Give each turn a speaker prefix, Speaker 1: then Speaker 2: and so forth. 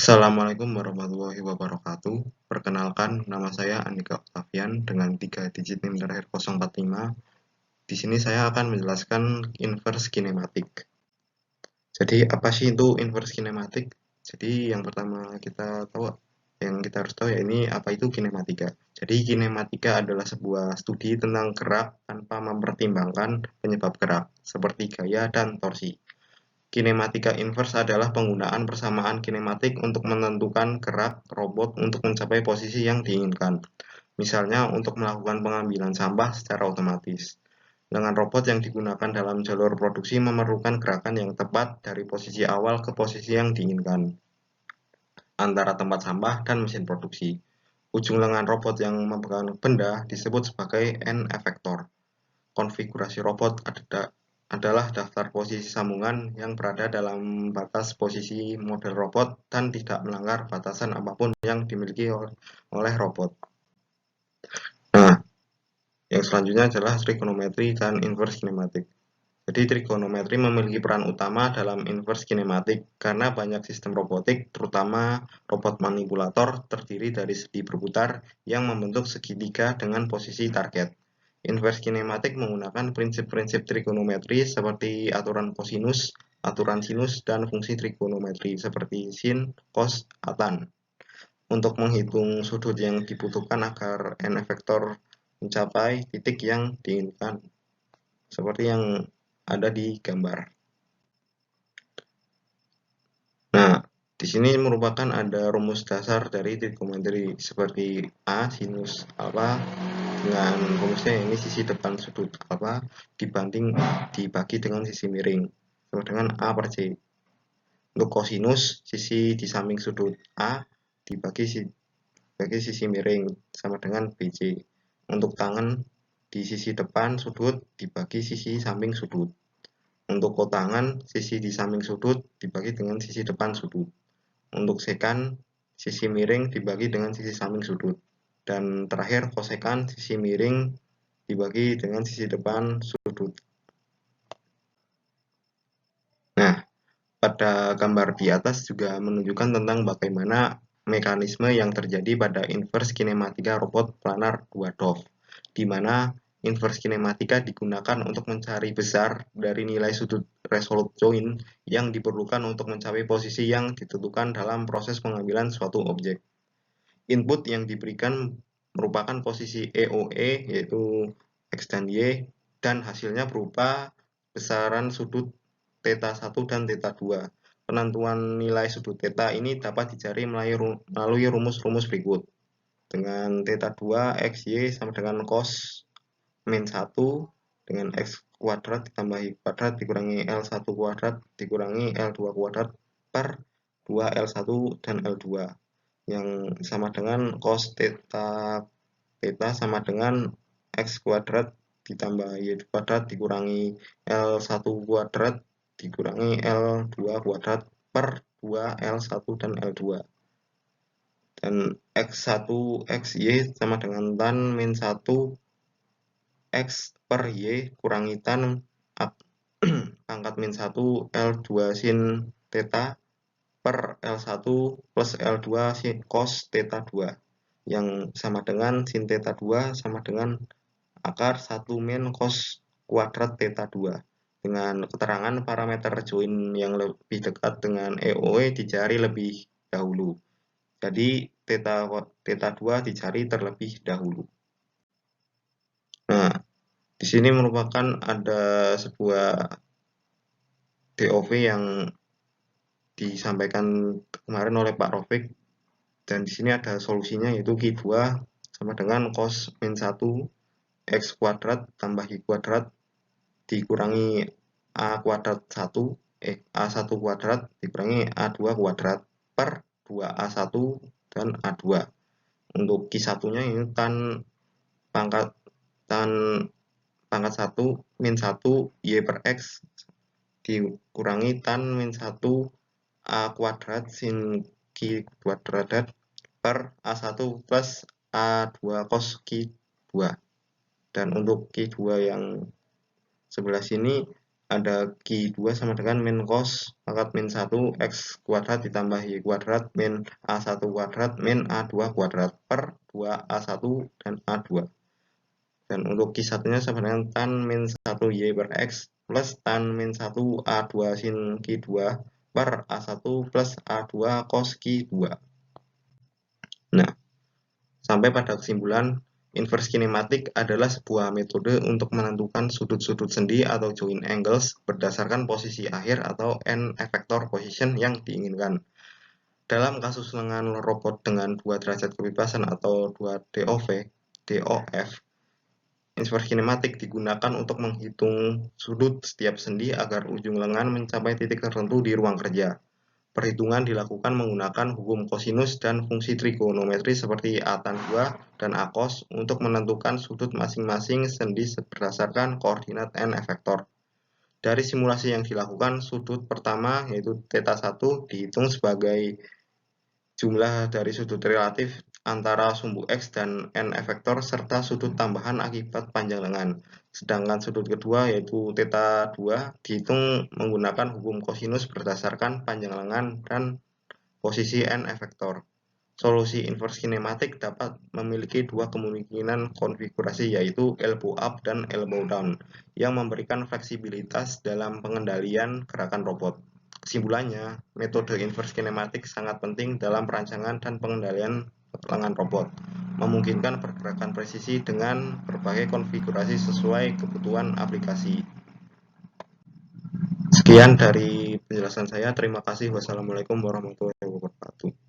Speaker 1: Assalamualaikum warahmatullahi wabarakatuh. Perkenalkan, nama saya Andika Octavian dengan 3 digit NIM terakhir 045. Di sini saya akan menjelaskan inverse kinematik. Jadi, apa sih itu inverse kinematik? Jadi, yang pertama kita harus tahu ya ini apa itu kinematika. Jadi, kinematika adalah sebuah studi tentang gerak tanpa mempertimbangkan penyebab gerak, seperti gaya dan torsi. Kinematika inverse adalah penggunaan persamaan kinematik untuk menentukan gerak robot untuk mencapai posisi yang diinginkan. Misalnya untuk melakukan pengambilan sampah secara otomatis. Dengan robot yang digunakan dalam jalur produksi memerlukan gerakan yang tepat dari posisi awal ke posisi yang diinginkan antara tempat sampah dan mesin produksi. Ujung lengan robot yang memegang benda disebut sebagai end effector. Konfigurasi robot adalah daftar posisi sambungan yang berada dalam batas posisi model robot dan tidak melanggar batasan apapun yang dimiliki oleh robot. Nah, yang selanjutnya adalah trigonometri dan inverse kinematik. Jadi trigonometri memiliki peran utama dalam inverse kinematik karena banyak sistem robotik, terutama robot manipulator, terdiri dari segi berputar yang membentuk segitiga dengan posisi target. Inverse kinematik menggunakan prinsip-prinsip trigonometri seperti aturan kosinus, aturan sinus, dan fungsi trigonometri seperti sin, cos, tan untuk menghitung sudut yang dibutuhkan agar n vektor mencapai titik yang diinginkan, seperti yang ada di gambar. Nah, di sini merupakan ada rumus dasar dari trigonometri seperti A sinus alfa dengan rumusnya ini sisi depan sudut alfa dibagi dengan sisi miring sama dengan A per C. Untuk kosinus sisi di samping sudut A dibagi sisi miring sama dengan BC. Untuk tangen di sisi depan sudut dibagi sisi samping sudut. Untuk kotangan, sisi di samping sudut dibagi dengan sisi depan sudut. Untuk sekan, sisi miring dibagi dengan sisi samping sudut. Dan terakhir, kosekan, sisi miring dibagi dengan sisi depan sudut. Nah, pada gambar di atas juga menunjukkan tentang bagaimana mekanisme yang terjadi pada inverse kinematika robot planar 2 DOF, di mana inverse kinematika digunakan untuk mencari besar dari nilai sudut resolute joint yang diperlukan untuk mencapai posisi yang ditentukan dalam proses pengambilan suatu objek. Input yang diberikan merupakan posisi EOE yaitu X dan Y dan hasilnya berupa besaran sudut θ 1 dan θ 2. Penentuan nilai sudut θ ini dapat dicari melalui rumus-rumus berikut. Dengan θ 2 XY sama dengan cos min 1 dengan X kuadrat ditambahi kuadrat dikurangi L1 kuadrat dikurangi L2 kuadrat per 2 L1 dan L2 yang sama dengan cos θ sama dengan X kuadrat ditambah Y kuadrat dikurangi L1 kuadrat dikurangi L2 kuadrat per 2 L1 dan L2 dan X1 XY sama dengan tan min 1 X per Y kurangi tan pangkat min 1 L2 sin θ per L1 plus L2 sin cos θ 2 yang sama dengan sin θ 2 sama dengan akar 1 min cos kuadrat θ 2 dengan keterangan parameter join yang lebih dekat dengan EOE dicari lebih dahulu. Jadi θ 2 dicari terlebih dahulu. Nah, di sini merupakan ada sebuah DOV yang disampaikan kemarin oleh Pak Rofik dan di sini ada solusinya yaitu Q2 sama dengan cos min 1 X kuadrat tambah Y kuadrat dikurangi A kuadrat 1 A1 kuadrat dikurangi A2 kuadrat per 2A1 dan A2. Untuk Q1 nya ini tan pangkat 1 min 1 Y per X dikurangi tan min 1 A kuadrat sin Q kuadrat per A1 plus A2 cos Q2. Dan untuk Q2 yang sebelah sini ada Q2 sama dengan min cos pangkat min 1 X kuadrat ditambah Y kuadrat min A1 kuadrat min A2 kuadrat per 2A1 dan A2. Dan untuk Q1-nya sama dengan tan min 1 Y per X plus tan min 1 A2 sin Q2 per A1 plus A2 cos Q2. Nah, sampai pada kesimpulan, inverse kinematik adalah sebuah metode untuk menentukan sudut-sudut sendi atau joint angles berdasarkan posisi akhir atau end effector position yang diinginkan. Dalam kasus lengan robot dengan 2 derajat kebebasan atau 2 DOF, inverse kinematik digunakan untuk menghitung sudut setiap sendi agar ujung lengan mencapai titik tertentu di ruang kerja. Perhitungan dilakukan menggunakan hukum kosinus dan fungsi trigonometri seperti A tan 2 dan A cos untuk menentukan sudut masing-masing sendi berdasarkan koordinat n efektor. Dari simulasi yang dilakukan, sudut pertama yaitu θ1 dihitung sebagai jumlah dari sudut relatif antara sumbu X dan n efektor serta sudut tambahan akibat panjang lengan. Sedangkan sudut kedua yaitu θ2 dihitung menggunakan hukum kosinus berdasarkan panjang lengan dan posisi n efektor. Solusi inverse kinematik dapat memiliki dua kemungkinan konfigurasi yaitu elbow up dan elbow down yang memberikan fleksibilitas dalam pengendalian gerakan robot. Kesimpulannya, metode inverse kinematik sangat penting dalam perancangan dan pengendalian lengan robot, memungkinkan pergerakan presisi dengan berbagai konfigurasi sesuai kebutuhan aplikasi. Sekian dari penjelasan saya. Terima kasih. Wassalamualaikum warahmatullahi wabarakatuh.